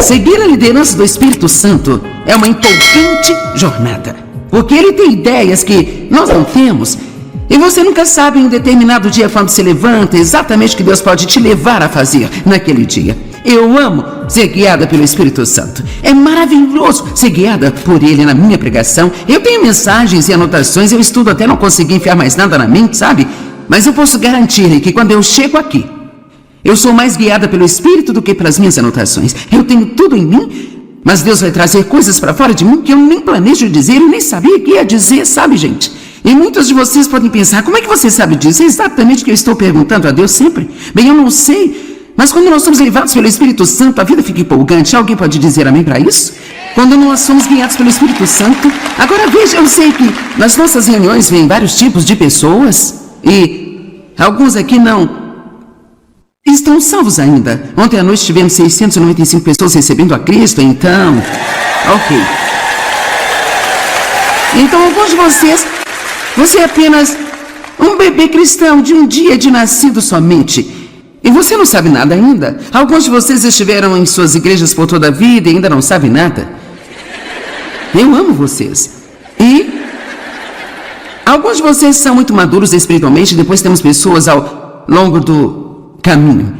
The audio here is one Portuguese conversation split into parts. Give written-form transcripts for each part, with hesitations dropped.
Seguir a liderança do Espírito Santo é uma empolgante jornada, porque ele tem ideias que nós não temos, e você nunca sabe em um determinado dia, quando se levanta, exatamente o que Deus pode te levar a fazer naquele dia. Eu amo ser guiada pelo Espírito Santo. É maravilhoso ser guiada por Ele na minha pregação. Eu tenho mensagens e anotações, eu estudo até não conseguir enfiar mais nada na mente, sabe? Mas eu posso garantir que quando eu chego aqui, eu sou mais guiada pelo Espírito do que pelas minhas anotações. Eu tenho tudo em mim, mas Deus vai trazer coisas para fora de mim que eu nem planejo dizer, eu nem sabia que ia dizer, sabe, gente? E muitos de vocês podem pensar, como é que você sabe disso? É exatamente o que eu estou perguntando a Deus sempre. Bem, eu não sei, mas quando nós somos levados pelo Espírito Santo, a vida fica empolgante. Alguém pode dizer amém para isso? Quando nós somos guiados pelo Espírito Santo. Agora veja, eu sei que nas nossas reuniões vêm vários tipos de pessoas, e alguns aqui não estão salvos ainda. Ontem à noite tivemos 695 pessoas recebendo a Cristo, então... Ok. Então alguns de vocês, você é apenas um bebê cristão de um dia de nascido somente. E você não sabe nada ainda. Alguns de vocês estiveram em suas igrejas por toda a vida e ainda não sabem nada. Eu amo vocês. E alguns de vocês são muito maduros espiritualmente, depois temos pessoas ao longo do caminho.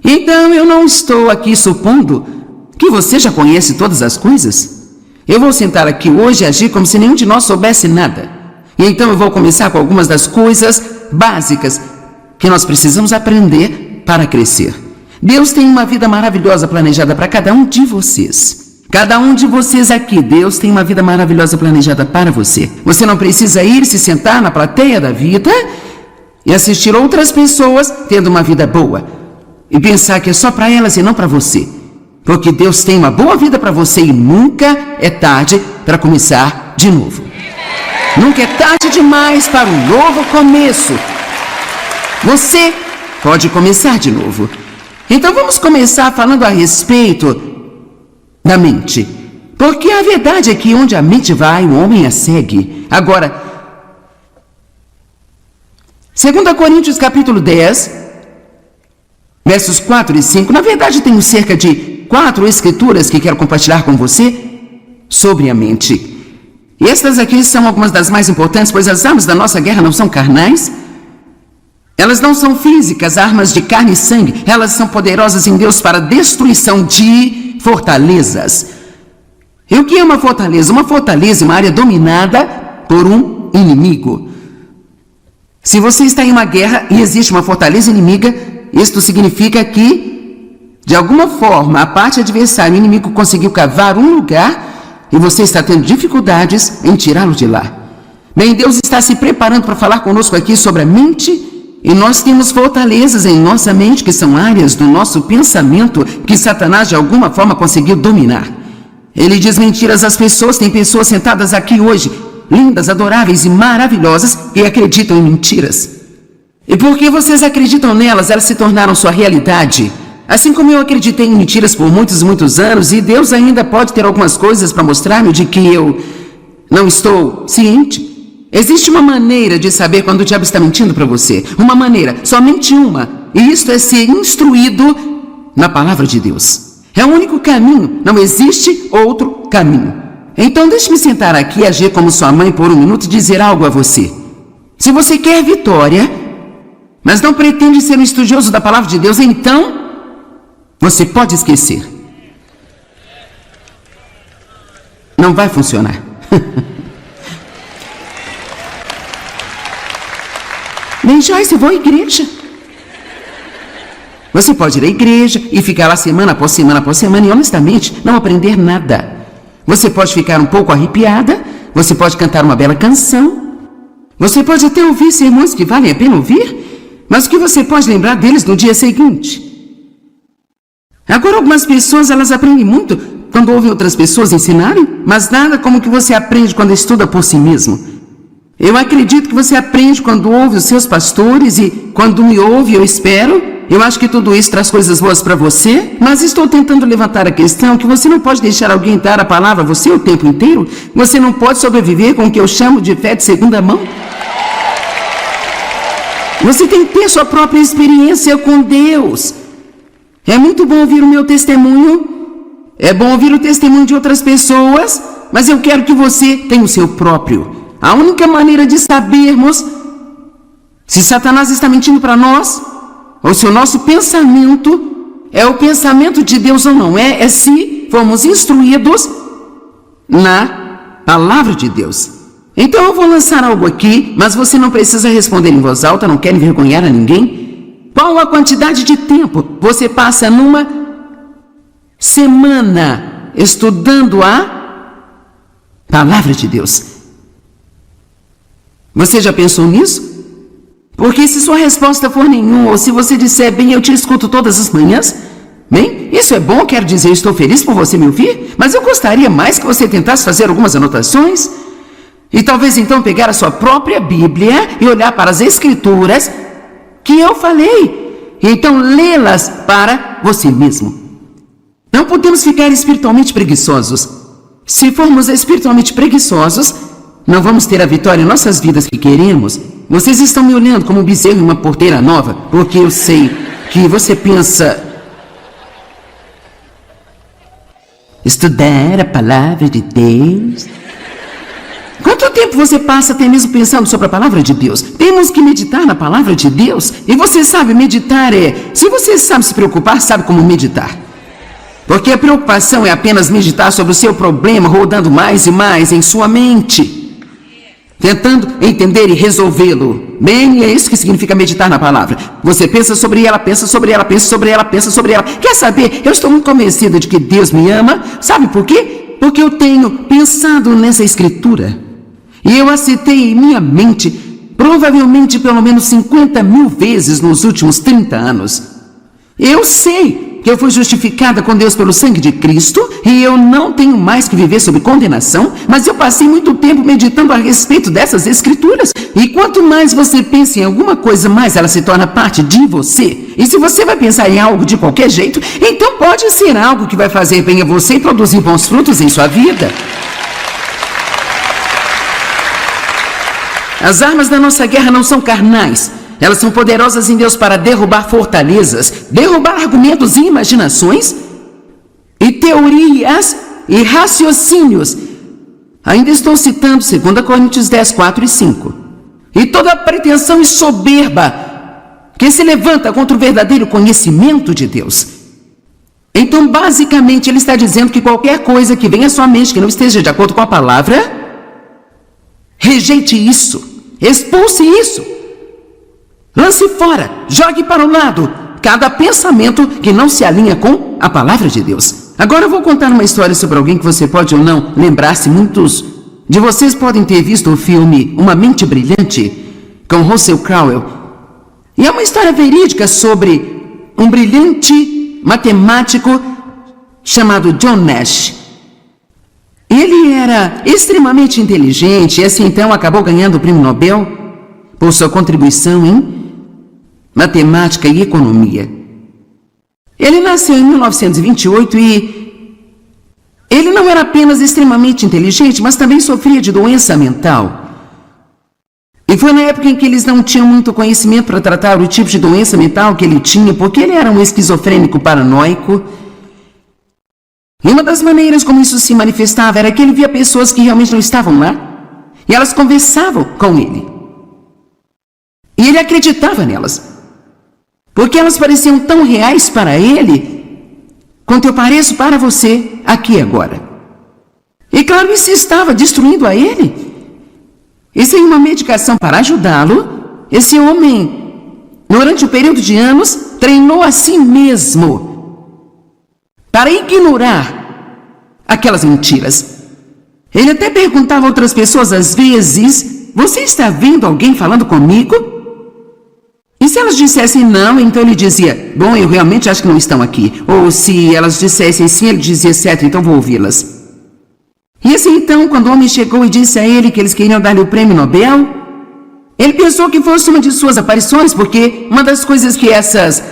Então eu não estou aqui supondo que você já conhece todas as coisas. Eu vou sentar aqui hoje e agir como se nenhum de nós soubesse nada. E então eu vou começar com algumas das coisas básicas que nós precisamos aprender para crescer. Deus tem uma vida maravilhosa planejada para cada um de vocês. Cada um de vocês aqui, Deus tem uma vida maravilhosa planejada para você. Você não precisa ir se sentar na plateia da vida e assistir outras pessoas tendo uma vida boa e pensar que é só para elas e não para você. Porque Deus tem uma boa vida para você e nunca é tarde para começar de novo. Nunca é tarde demais para um novo começo. Você pode começar de novo. Então vamos começar falando a respeito da mente. Porque a verdade é que onde a mente vai, o homem a segue. Agora, 2 Coríntios capítulo 10, versos 4 e 5. Na verdade, tenho cerca de 4 escrituras que quero compartilhar com você sobre a mente. E estas aqui são algumas das mais importantes, pois as armas da nossa guerra não são carnais. Elas não são físicas, armas de carne e sangue. Elas são poderosas em Deus para a destruição de fortalezas. E o que é uma fortaleza? Uma fortaleza é uma área dominada por um inimigo. Se você está em uma guerra e existe uma fortaleza inimiga, isto significa que, de alguma forma, a parte adversária, o inimigo conseguiu cavar um lugar e você está tendo dificuldades em tirá-lo de lá. Bem, Deus está se preparando para falar conosco aqui sobre a mente. E nós temos fortalezas em nossa mente, que são áreas do nosso pensamento que Satanás de alguma forma conseguiu dominar. Ele diz mentiras às pessoas. Tem pessoas sentadas aqui hoje, lindas, adoráveis e maravilhosas, que acreditam em mentiras. E porque vocês acreditam nelas, elas se tornaram sua realidade. Assim como eu acreditei em mentiras por muitos e muitos anos, e Deus ainda pode ter algumas coisas para mostrar-me de que eu não estou ciente. Existe uma maneira de saber quando o diabo está mentindo para você. Uma maneira, somente uma. E isto é ser instruído na palavra de Deus. É o único caminho, não existe outro caminho. Então deixe-me sentar aqui e agir como sua mãe por um minuto e dizer algo a você. Se você quer vitória, mas não pretende ser um estudioso da palavra de Deus, então você pode esquecer. Não vai funcionar. Bem, Joyce, eu vou à igreja. Você pode ir à igreja e ficar lá semana após semana após semana e honestamente não aprender nada. Você pode ficar um pouco arrepiada, você pode cantar uma bela canção, você pode até ouvir sermões que valem a pena ouvir, mas o que você pode lembrar deles no dia seguinte? Agora, algumas pessoas, elas aprendem muito quando ouvem outras pessoas ensinarem, mas nada como o que você aprende quando estuda por si mesmo. Eu acredito que você aprende quando ouve os seus pastores e quando me ouve, eu espero. Eu acho que tudo isso traz coisas boas para você, mas estou tentando levantar a questão que você não pode deixar alguém dar a palavra a você o tempo inteiro. Você não pode sobreviver com o que eu chamo de fé de segunda mão. Você tem que ter sua própria experiência com Deus. É muito bom ouvir o meu testemunho É bom ouvir o testemunho de outras pessoas, mas eu quero que você tenha o seu próprio. A única maneira de sabermos se Satanás está mentindo para nós, ou se o nosso pensamento é o pensamento de Deus ou não é se formos instruídos na palavra de Deus. Então eu vou lançar algo aqui, mas você não precisa responder em voz alta, não quer envergonhar a ninguém. Qual a quantidade de tempo você passa numa semana estudando a palavra de Deus? Você já pensou nisso? Porque se sua resposta for nenhuma, ou se você disser, bem, eu te escuto todas as manhãs, bem, isso é bom, quero dizer, estou feliz por você me ouvir, mas eu gostaria mais que você tentasse fazer algumas anotações, e talvez então pegar a sua própria Bíblia e olhar para as Escrituras que eu falei, e então lê-las para você mesmo. Não podemos ficar espiritualmente preguiçosos. Se formos espiritualmente preguiçosos, não vamos ter a vitória em nossas vidas que queremos. Vocês estão me olhando como um bezerro em uma porteira nova, porque eu sei que você pensa... Estudar a palavra de Deus? Quanto tempo você passa até mesmo pensando sobre a palavra de Deus? Temos que meditar na palavra de Deus. E você sabe, meditar se você sabe se preocupar, sabe como meditar. Porque a preocupação é apenas meditar sobre o seu problema, rodando mais e mais em sua mente, tentando entender e resolvê-lo. Bem, é isso que significa meditar na palavra. Você pensa sobre ela, pensa sobre ela, pensa sobre ela, pensa sobre ela. Quer saber? Eu estou muito convencida de que Deus me ama. Sabe por quê? Porque eu tenho pensado nessa escritura. E eu a citei em minha mente, provavelmente pelo menos 50.000 vezes nos últimos 30 anos. Eu sei que eu fui justificada com Deus pelo sangue de Cristo e eu não tenho mais que viver sob condenação, mas eu passei muito tempo meditando a respeito dessas escrituras. E quanto mais você pensa em alguma coisa, mais ela se torna parte de você. E se você vai pensar em algo de qualquer jeito, então pode ser algo que vai fazer bem a você e produzir bons frutos em sua vida. As armas da nossa guerra não são carnais. Elas são poderosas em Deus para derrubar fortalezas, derrubar argumentos e imaginações, e teorias e raciocínios. Ainda estou citando 2 Coríntios 10, 4 e 5. E toda pretensão e soberba que se levanta contra o verdadeiro conhecimento de Deus. Então, basicamente, ele está dizendo que qualquer coisa que venha à sua mente que não esteja de acordo com a palavra, rejeite isso, expulse isso. Lance fora, jogue para o lado cada pensamento que não se alinha com a palavra de Deus. Agora eu vou contar uma história sobre alguém que você pode ou não lembrar-se. Muitos de vocês podem ter visto o filme Uma Mente Brilhante, com Russell Crowe. E é uma história verídica sobre um brilhante matemático chamado John Nash. Ele era extremamente inteligente e assim então acabou ganhando o prêmio Nobel por sua contribuição em matemática e economia. Ele nasceu em 1928 e ele não era apenas extremamente inteligente, mas também sofria de doença mental. E foi na época em que eles não tinham muito conhecimento para tratar o tipo de doença mental que ele tinha, porque ele era um esquizofrênico paranoico. E uma das maneiras como isso se manifestava era que ele via pessoas que realmente não estavam lá, e elas conversavam com ele. E ele acreditava nelas, porque elas pareciam tão reais para ele, quanto eu pareço para você aqui e agora. E claro, isso estava destruindo a ele. E sem uma medicação para ajudá-lo, esse homem, durante o período de anos, treinou a si mesmo para ignorar aquelas mentiras. Ele até perguntava a outras pessoas às vezes: você está vendo alguém falando comigo? E se elas dissessem não, então ele dizia: bom, eu realmente acho que não estão aqui. Ou se elas dissessem sim, ele dizia: certo, então vou ouvi-las. E assim então, quando o homem chegou e disse a ele que eles queriam dar-lhe o prêmio Nobel, ele pensou que fosse uma de suas aparições, porque uma das coisas que essas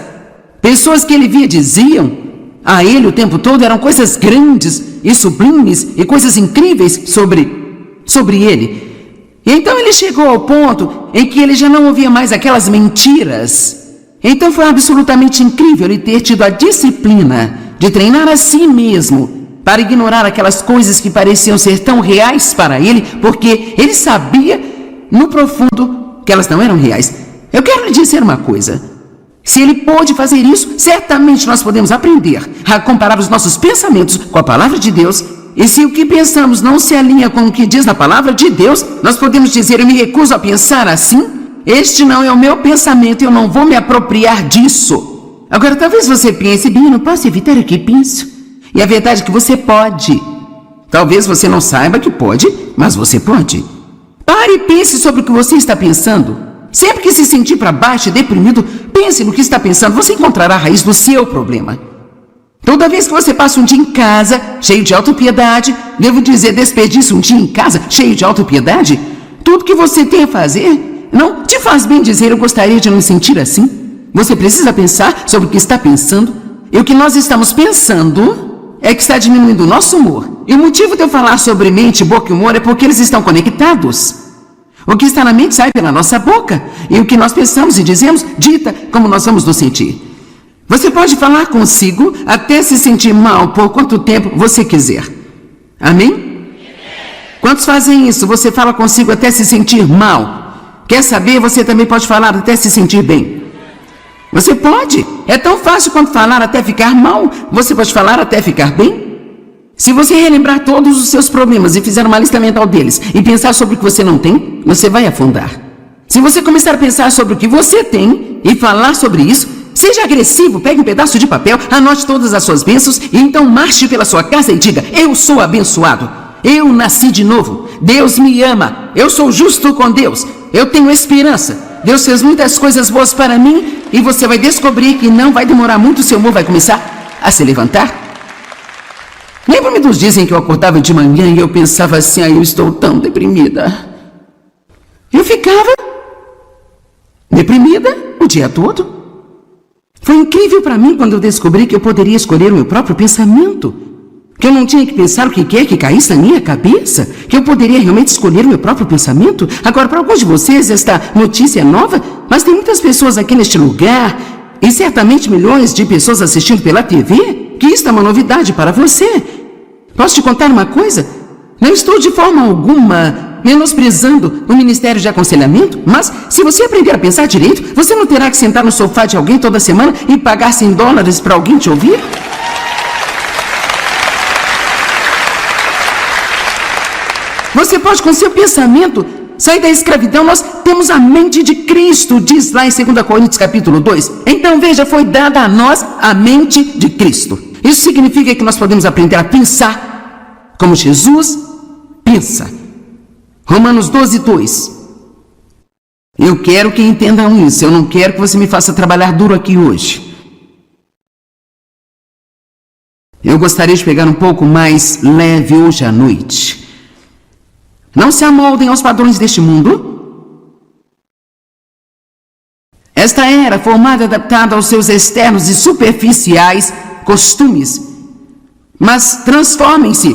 pessoas que ele via diziam a ele o tempo todo eram coisas grandes e sublimes e coisas incríveis sobre ele. E então ele chegou ao ponto em que ele já não ouvia mais aquelas mentiras. Então foi absolutamente incrível ele ter tido a disciplina de treinar a si mesmo para ignorar aquelas coisas que pareciam ser tão reais para ele, porque ele sabia no profundo que elas não eram reais. Eu quero lhe dizer uma coisa: se ele pôde fazer isso, certamente nós podemos aprender a comparar os nossos pensamentos com a palavra de Deus. E se o que pensamos não se alinha com o que diz na palavra de Deus, nós podemos dizer: eu me recuso a pensar assim. Este não é o meu pensamento, eu não vou me apropriar disso. Agora, talvez você pense: bem, eu não posso evitar o que penso. E a verdade é que você pode. Talvez você não saiba que pode, mas você pode. Pare e pense sobre o que você está pensando. Sempre que se sentir para baixo e deprimido, pense no que está pensando. Você encontrará a raiz do seu problema. Toda vez que você passa um dia em casa, cheio de autopiedade, devo dizer, desperdiça um dia em casa, cheio de autopiedade, tudo que você tem a fazer, não te faz bem dizer: eu gostaria de não me sentir assim. Você precisa pensar sobre o que está pensando. E o que nós estamos pensando é que está diminuindo o nosso humor. E o motivo de eu falar sobre mente, boca e humor é porque eles estão conectados. O que está na mente sai pela nossa boca. E o que nós pensamos e dizemos dita como nós vamos nos sentir. Você pode falar consigo até se sentir mal por quanto tempo você quiser. Amém? Quantos fazem isso? Você fala consigo até se sentir mal. Quer saber? Você também pode falar até se sentir bem. Você pode. É tão fácil quanto falar até ficar mal. Você pode falar até ficar bem. Se você relembrar todos os seus problemas e fizer uma lista mental deles e pensar sobre o que você não tem, você vai afundar. Se você começar a pensar sobre o que você tem e falar sobre isso, seja agressivo, pegue um pedaço de papel, anote todas as suas bênçãos e então marche pela sua casa e diga: eu sou abençoado, eu nasci de novo, Deus me ama, eu sou justo com Deus, eu tenho esperança, Deus fez muitas coisas boas para mim. E você vai descobrir que não vai demorar muito, seu humor vai começar a se levantar. Lembro-me dos dias em que eu acordava de manhã e eu pensava assim: eu estou tão deprimida. Eu ficava deprimida o dia todo. Foi incrível para mim quando eu descobri que eu poderia escolher o meu próprio pensamento. Que eu não tinha que pensar o que quer que caísse na minha cabeça. Que eu poderia realmente escolher o meu próprio pensamento. Agora, para alguns de vocês, esta notícia é nova, mas tem muitas pessoas aqui neste lugar, e certamente milhões de pessoas assistindo pela TV, que isto é uma novidade para você. Posso te contar uma coisa? Não estou de forma alguma menosprezando o Ministério de Aconselhamento, mas se você aprender a pensar direito, você não terá que sentar no sofá de alguém toda semana e pagar $100 para alguém te ouvir? Você pode, com seu pensamento, sair da escravidão. Nós temos a mente de Cristo, diz lá em 2 Coríntios capítulo 2. Então veja, foi dada a nós a mente de Cristo. Isso significa que nós podemos aprender a pensar como Jesus pensa. Romanos 12:2. Eu quero que entendam isso. Eu não quero que você me faça trabalhar duro aqui hoje. Eu gostaria de pegar um pouco mais leve hoje à noite. Não se amoldem aos padrões deste mundo. Esta era formada e adaptada aos seus externos e superficiais costumes. Mas transformem-se,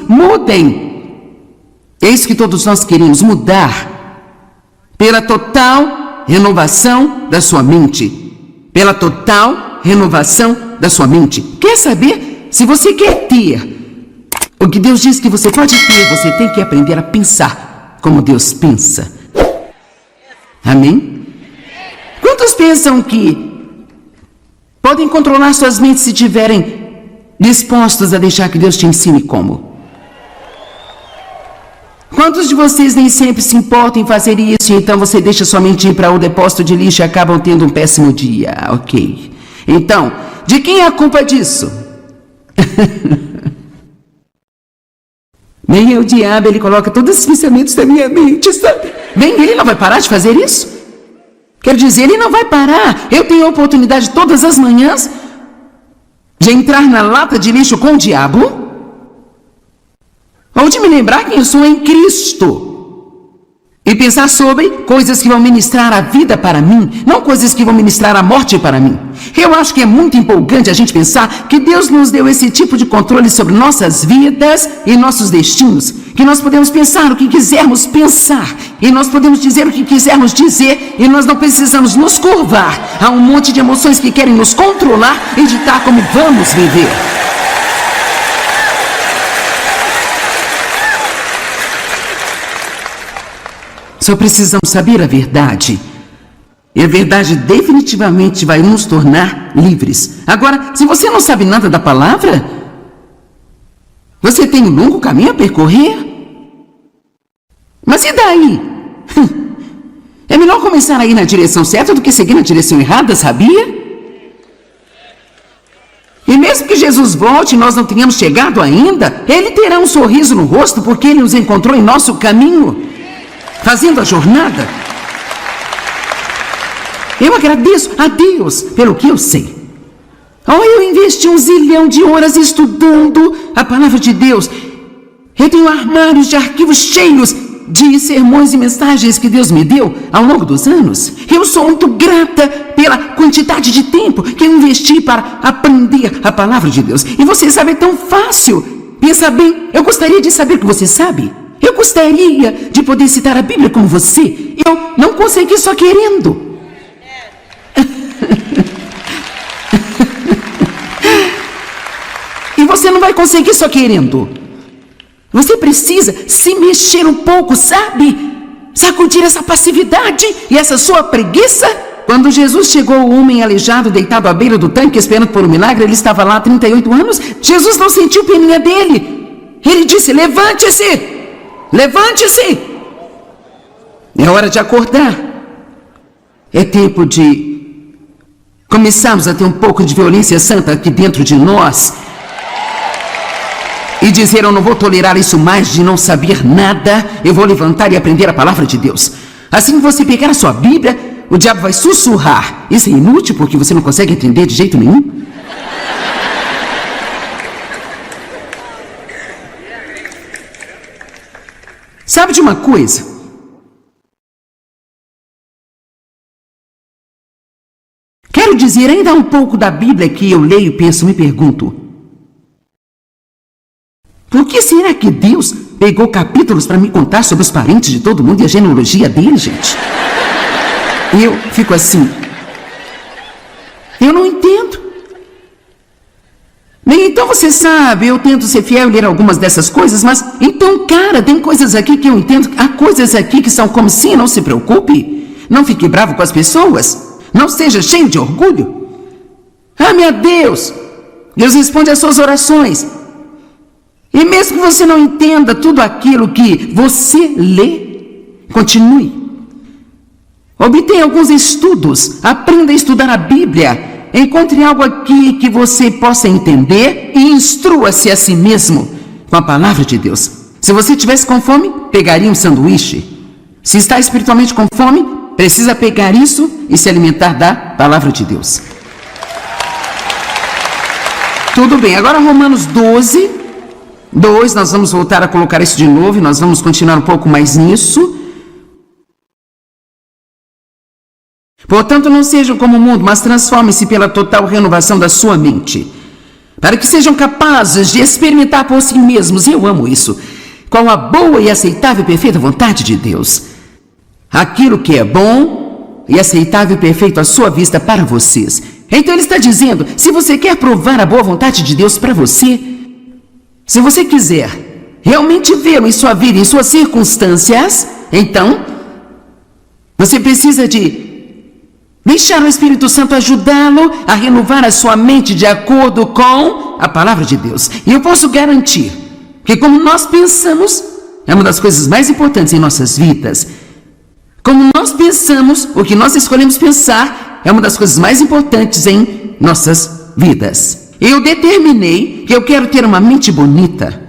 mudem. Eis que todos nós queremos mudar pela total renovação da sua mente. Pela total renovação da sua mente. Quer saber? Se você quer ter o que Deus diz que você pode ter, você tem que aprender a pensar como Deus pensa. Amém? Quantos pensam que podem controlar suas mentes se estiverem dispostos a deixar que Deus te ensine como? Quantos de vocês nem sempre se importam em fazer isso, e então você deixa sua mente ir para o depósito de lixo e acabam tendo um péssimo dia? Ok. Então, de quem é a culpa disso? Bem, o diabo, ele coloca todos os pensamentos da minha mente, sabe? Bem, ele não vai parar de fazer isso? Quero dizer, ele não vai parar. Eu tenho a oportunidade todas as manhãs de entrar na lata de lixo com o diabo, ou de me lembrar quem eu sou em Cristo. E pensar sobre coisas que vão ministrar a vida para mim, não coisas que vão ministrar a morte para mim. Eu acho que é muito empolgante a gente pensar que Deus nos deu esse tipo de controle sobre nossas vidas e nossos destinos. Que nós podemos pensar o que quisermos pensar, e nós podemos dizer o que quisermos dizer, e nós não precisamos nos curvar a um monte de emoções que querem nos controlar e ditar como vamos viver. Só precisamos saber a verdade. E a verdade definitivamente vai nos tornar livres. Agora, se você não sabe nada da palavra, você tem um longo caminho a percorrer. Mas e daí? É melhor começar a ir na direção certa do que seguir na direção errada, sabia? E mesmo que Jesus volte e nós não tenhamos chegado ainda, Ele terá um sorriso no rosto porque Ele nos encontrou em nosso caminho, fazendo a jornada. Eu agradeço a Deus pelo que eu sei. Eu investi 1 zilhão de horas estudando a palavra de Deus. Eu tenho armários de arquivos cheios de sermões e mensagens que Deus me deu ao longo dos anos. Eu sou muito grata pela quantidade de tempo que eu investi para aprender a palavra de Deus. E você sabe, é tão fácil. Pensa bem, eu gostaria de saber o que você sabe. Eu gostaria de poder citar a Bíblia como você. Eu não consegui só querendo. E você não vai conseguir só querendo. Você precisa se mexer um pouco, sabe? Sacudir essa passividade e essa sua preguiça. Quando Jesus chegou, o homem aleijado, deitado à beira do tanque, esperando por um milagre, ele estava lá há 38 anos. Jesus não sentiu peninha dele. Ele disse: levante-se, levante-se. É hora de acordar. É tempo de começarmos a ter um pouco de violência santa aqui dentro de nós. E dizer: eu não vou tolerar isso mais de não saber nada. Eu vou levantar e aprender a palavra de Deus. Assim que você pegar a sua Bíblia, o diabo vai sussurrar. Isso é inútil porque você não consegue entender de jeito nenhum. Sabe de uma coisa? Quero dizer, ainda um pouco da Bíblia que eu leio, penso, me pergunto: por que será que Deus pegou capítulos para me contar sobre os parentes de todo mundo e a genealogia dele, gente? Eu fico assim. Eu não entendo. Bem, então você sabe, eu tento ser fiel e ler algumas dessas coisas, mas então, cara, tem coisas aqui que eu entendo. Há coisas aqui que são como sim, não se preocupe. Não fique bravo com as pessoas. Não seja cheio de orgulho. Ah, meu Deus! Deus responde às suas orações. E mesmo que você não entenda tudo aquilo que você lê, continue. Obtenha alguns estudos, aprenda a estudar a Bíblia, encontre algo aqui que você possa entender e instrua-se a si mesmo com a palavra de Deus. Se você tivesse com fome, pegaria um sanduíche. Se está espiritualmente com fome, precisa pegar isso e se alimentar da palavra de Deus. Tudo bem, agora Romanos 12... 2, nós vamos voltar a colocar isso de novo e nós vamos continuar um pouco mais nisso. Portanto, não sejam como o mundo, mas transformem-se pela total renovação da sua mente, para que sejam capazes de experimentar por si mesmos, e eu amo isso, qual a boa e aceitável e perfeita vontade de Deus. Aquilo que é bom e aceitável e perfeito à sua vista para vocês. Então ele está dizendo, se você quer provar a boa vontade de Deus para você, se você quiser realmente vê-lo em sua vida, em suas circunstâncias, então você precisa de deixar o Espírito Santo ajudá-lo a renovar a sua mente de acordo com a palavra de Deus. E eu posso garantir que como nós pensamos é uma das coisas mais importantes em nossas vidas. Como nós pensamos, o que nós escolhemos pensar é uma das coisas mais importantes em nossas vidas. Eu determinei que eu quero ter uma mente bonita.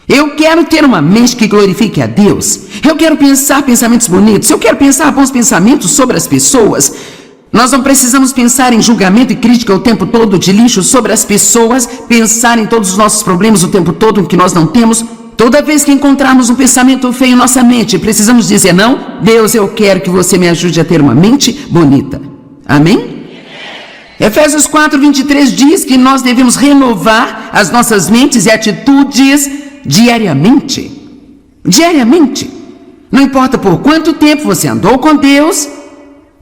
Eu quero ter uma mente que glorifique a Deus. Eu quero pensar pensamentos bonitos. Eu quero pensar bons pensamentos sobre as pessoas. Nós não precisamos pensar em julgamento e crítica o tempo todo, de lixo sobre as pessoas, pensar em todos os nossos problemas o tempo todo que nós não temos. Toda vez que encontrarmos um pensamento feio em nossa mente, precisamos dizer: não, Deus, eu quero que você me ajude a ter uma mente bonita. Amém? Efésios 4:23 diz que nós devemos renovar as nossas mentes e atitudes diariamente. Diariamente. Não importa por quanto tempo você andou com Deus,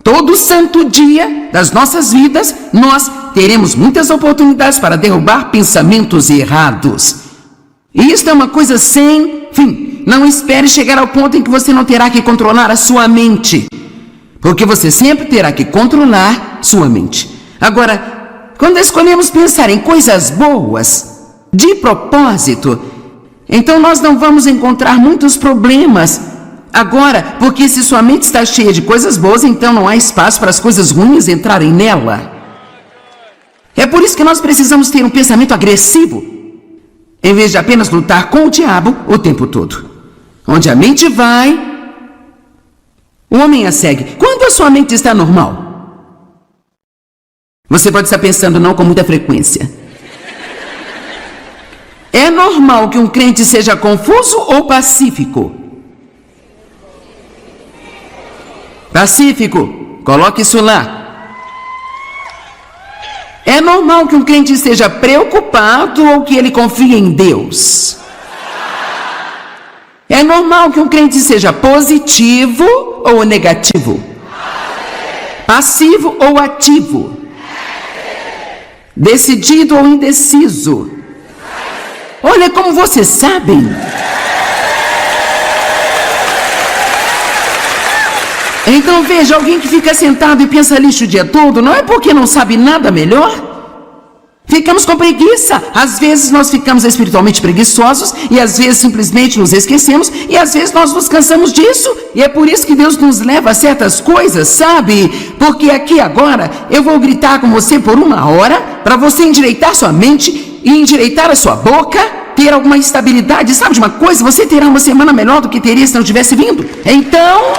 todo santo dia das nossas vidas, nós teremos muitas oportunidades para derrubar pensamentos errados. E isso é uma coisa sem fim. não espere chegar ao ponto em que você não terá que controlar a sua mente. Porque você sempre terá que controlar sua mente. Agora, quando escolhemos pensar em coisas boas, de propósito, então nós não vamos encontrar muitos problemas. Agora, porque se sua mente está cheia de coisas boas, então não há espaço para as coisas ruins entrarem nela. É por isso que nós precisamos ter um pensamento agressivo, em vez de apenas lutar com o diabo o tempo todo. Onde a mente vai, o homem a segue. Quando a sua mente está normal? Você pode estar pensando não com muita frequência. É normal que um crente seja confuso ou pacífico? Pacífico, coloque isso lá. É normal que um crente esteja preocupado ou que ele confie em Deus? É normal que um crente seja positivo ou negativo? Passivo ou ativo? Decidido ou indeciso? Olha como vocês sabem. Então veja, alguém que fica sentado e pensa lixo o dia todo, não é porque não sabe nada melhor? Ficamos com preguiça. Às vezes nós ficamos espiritualmente preguiçosos e às vezes simplesmente nos esquecemos e às vezes nós nos cansamos disso. E é por isso que Deus nos leva a certas coisas, sabe? Porque aqui agora eu vou gritar com você por 1 hora para você endireitar sua mente e endireitar a sua boca, ter alguma estabilidade. Sabe de uma coisa? Você terá uma semana melhor do que teria se não tivesse vindo. Então,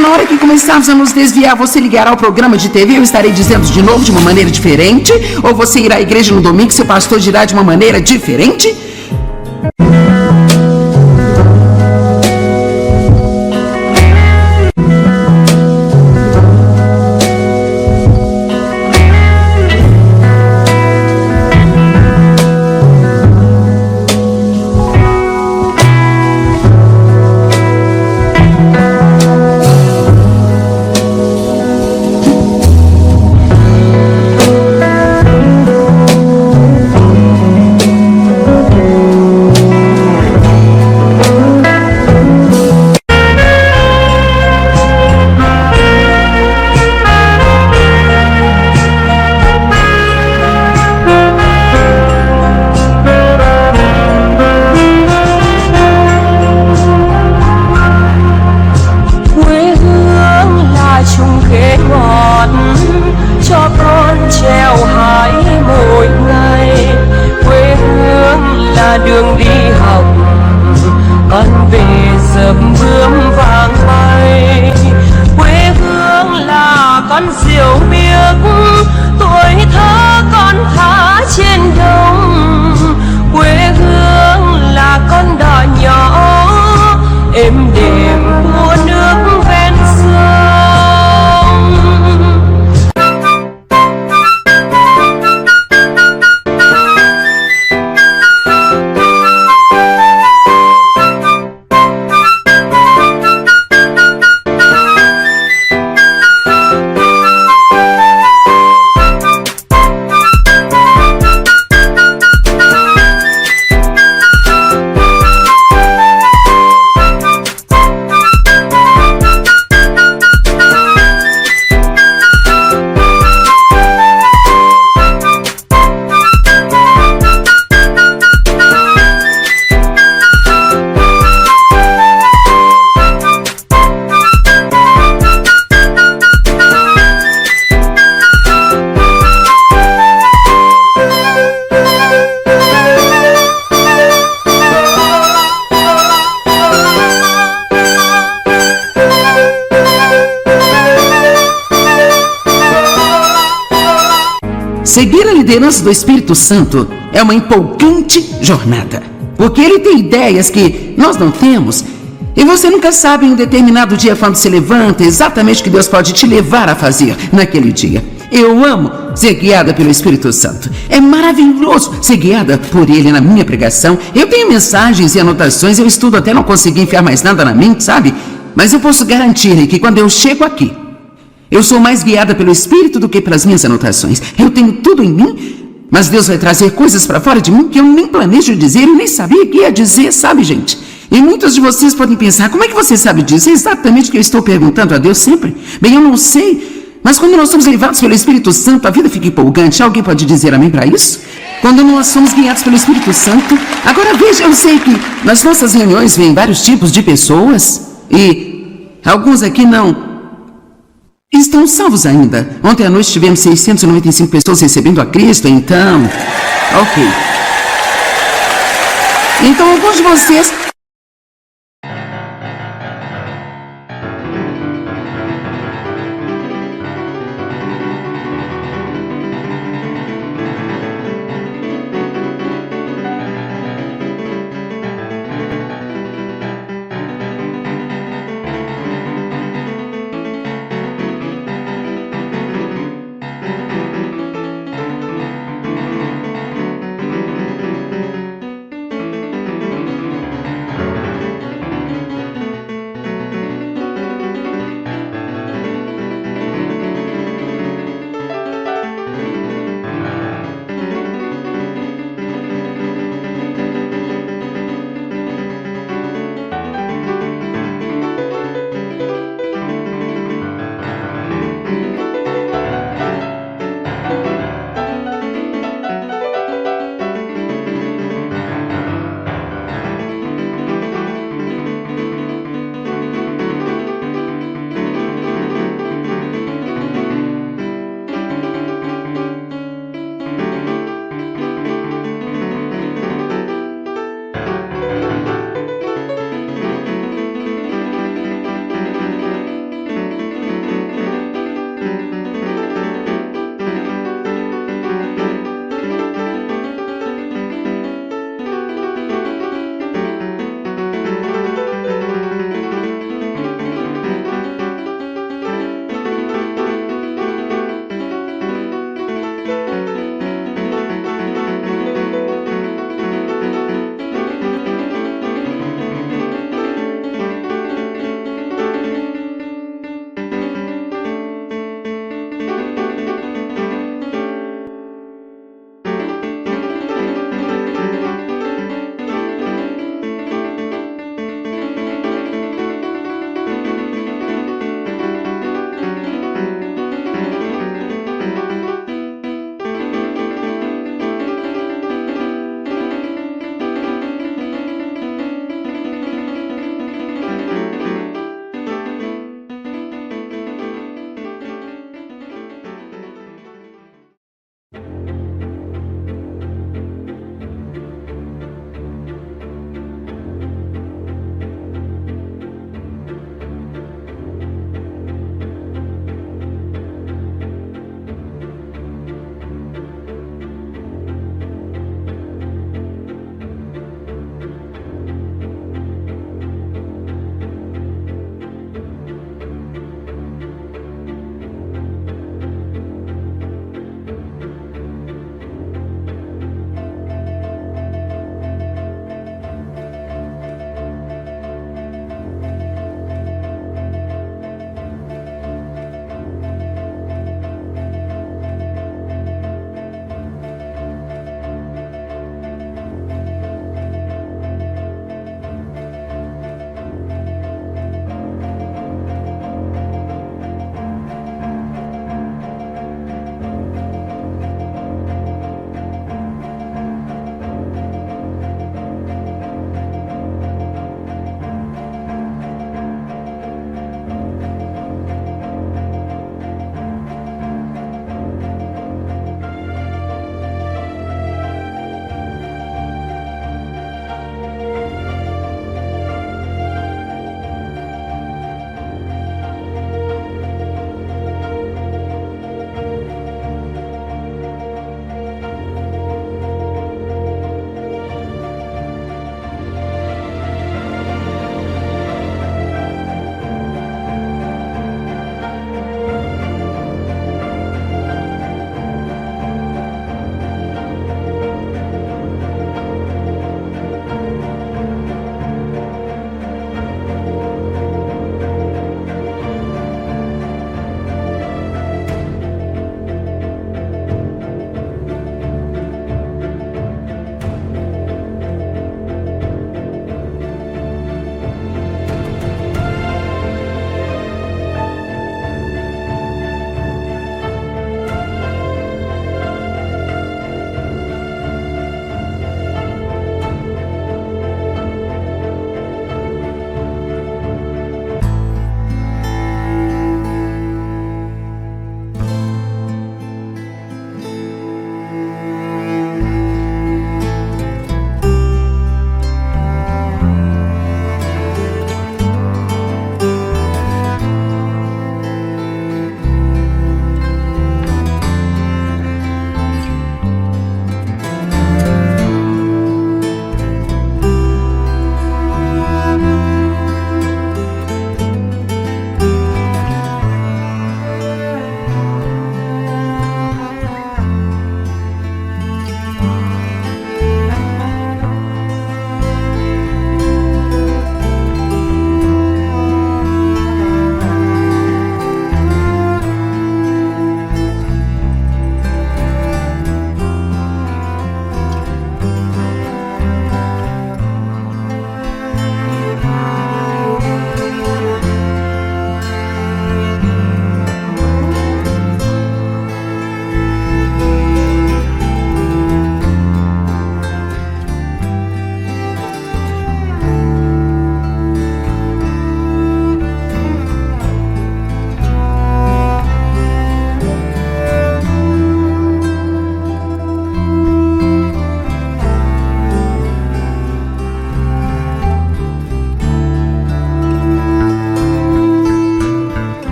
na hora que começarmos a nos desviar, você ligará ao programa de TV, eu estarei dizendo de novo de uma maneira diferente? Ou você irá à igreja no domingo e seu pastor dirá de uma maneira diferente? Seguir a liderança do Espírito Santo é uma empolgante jornada, porque ele tem ideias que nós não temos, e você nunca sabe em um determinado dia, quando se levanta, exatamente o que Deus pode te levar a fazer naquele dia. Eu amo ser guiada pelo Espírito Santo. É maravilhoso ser guiada por ele na minha pregação. Eu tenho mensagens e anotações, eu estudo até não conseguir enfiar mais nada na mente, sabe? Mas eu posso garantir que quando eu chego aqui, eu sou mais guiada pelo Espírito do que pelas minhas anotações. Eu tenho tudo em mim Mas Deus vai trazer coisas para fora de mim que eu nem planejo dizer e nem sabia que ia dizer, sabe, gente? E muitos de vocês podem pensar, como é que você sabe disso? É exatamente o que eu estou perguntando a Deus sempre. Bem, eu não sei, mas quando nós somos levados pelo Espírito Santo, a vida fica empolgante. Alguém pode dizer amém para isso? Quando nós somos guiados pelo Espírito Santo. Agora veja, eu sei que nas nossas reuniões vêm vários tipos de pessoas e alguns aqui não estão salvos ainda. Ontem à noite tivemos 695 pessoas recebendo a Cristo, então... Ok. Então alguns de vocês...